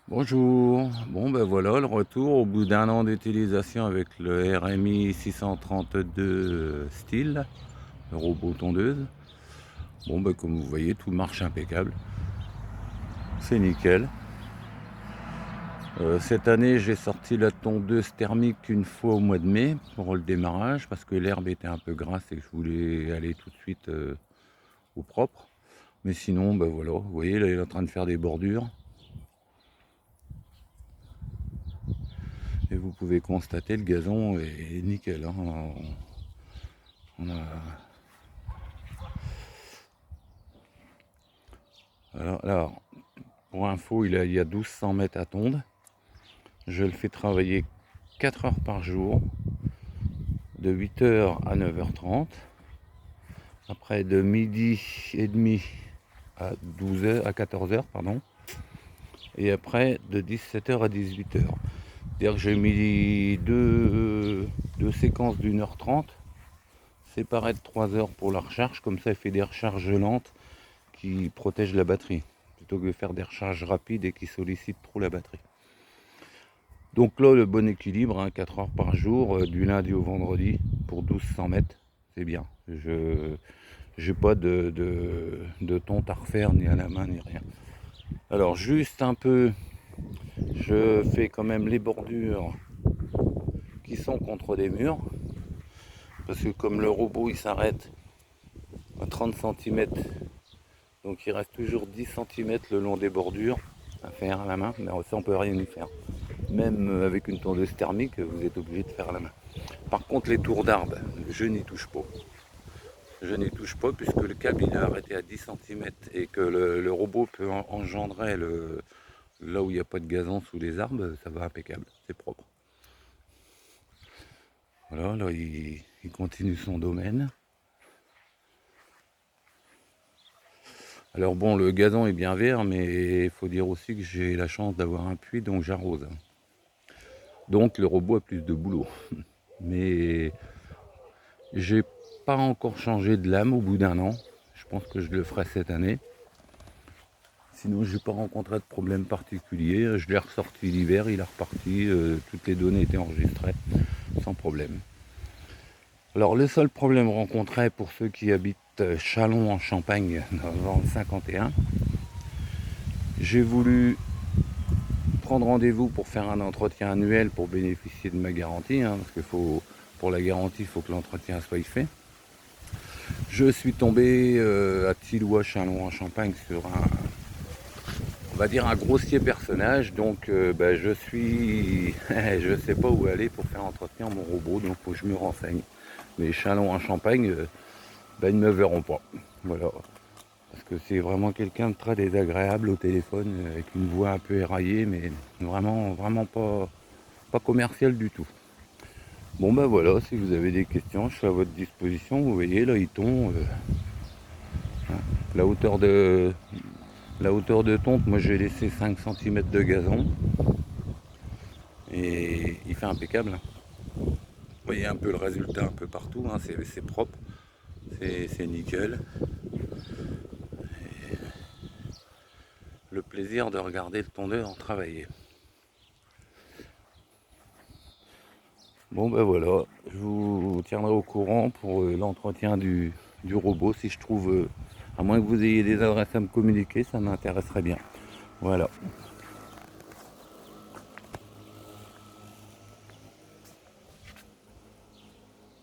Bonjour, bon ben voilà le retour au bout d'un an d'utilisation avec le RMI 632 style, le robot tondeuse. Bon ben comme vous voyez tout marche impeccable, c'est nickel. Cette année j'ai sorti la tondeuse thermique une fois au mois de mai pour le démarrage parce que l'herbe était un peu grasse et que je voulais aller tout de suite au propre. Mais sinon ben voilà, vous voyez là il est en train de faire des bordures. Et vous pouvez constater le gazon est nickel. Hein. On a... alors, pour info, il y a 1200 mètres à tondre. Je le fais travailler 4 heures par jour, de 8h à 9h30. Après, de midi et demi à 12h, à 14h, pardon. Et après, de 17h à 18h. C'est-à-dire que j'ai mis deux séquences d'1h30, séparées de 3 heures pour la recharge. Comme ça, il fait des recharges lentes qui protègent la batterie, plutôt que de faire des recharges rapides et qui sollicitent trop la batterie. Donc là, le bon équilibre, hein, 4 heures par jour, du lundi au vendredi, pour 1200 mètres, c'est bien. Je n'ai pas de tonte à refaire, ni à la main, ni rien. Alors, juste un peu, je fais quand même les bordures qui sont contre des murs, parce que comme le robot, il s'arrête à 30 cm, donc il reste toujours 10 cm le long des bordures à faire à la main, mais ça, on peut rien y faire. Même avec une tondeuse thermique, vous êtes obligé de faire à la main. Par contre, les tours d'arbres, je n'y touche pas. Je n'y touche pas puisque le câble il est arrêté à 10 cm et que le robot peut engendrer là où il n'y a pas de gazon sous les arbres, ça va impeccable, c'est propre. Voilà, là il continue son domaine. Alors bon, le gazon est bien vert, mais il faut dire aussi que j'ai la chance d'avoir un puits, donc j'arrose. Donc le robot a plus de boulot. Mais j'ai pas encore changé de lame au bout d'un an. Je pense que je le ferai cette année. Sinon, je n'ai pas rencontré de problème particulier. Je l'ai ressorti l'hiver, il est reparti. Toutes les données étaient enregistrées sans problème. Alors, le seul problème rencontré pour ceux qui habitent Châlons en Champagne dans le 51, j'ai voulu prendre rendez-vous pour faire un entretien annuel pour bénéficier de ma garantie, hein, parce que pour la garantie, il faut que l'entretien soit fait. Je suis tombé à Tilloy, Châlons en Champagne sur on va dire un grossier personnage, donc je suis je sais pas où aller pour faire entretenir mon robot, donc faut que je me renseigne. Mais Châlons en Champagne, ils ne me verront pas. Voilà. Parce que c'est vraiment quelqu'un de très désagréable au téléphone, avec une voix un peu éraillée, mais vraiment pas commercial du tout. Bon ben voilà, si vous avez des questions, je suis à votre disposition. Vous voyez là il tombe. Hein, la hauteur de tonte, moi j'ai laissé 5 cm de gazon. Et il fait impeccable. Vous voyez un peu le résultat un peu partout, hein, c'est propre, c'est nickel. Et le plaisir de regarder le tondeur travailler. Bon ben voilà, je vous tiendrai au courant pour l'entretien du robot. Si je trouve, à moins que vous ayez des adresses à me communiquer, ça m'intéresserait bien. Voilà.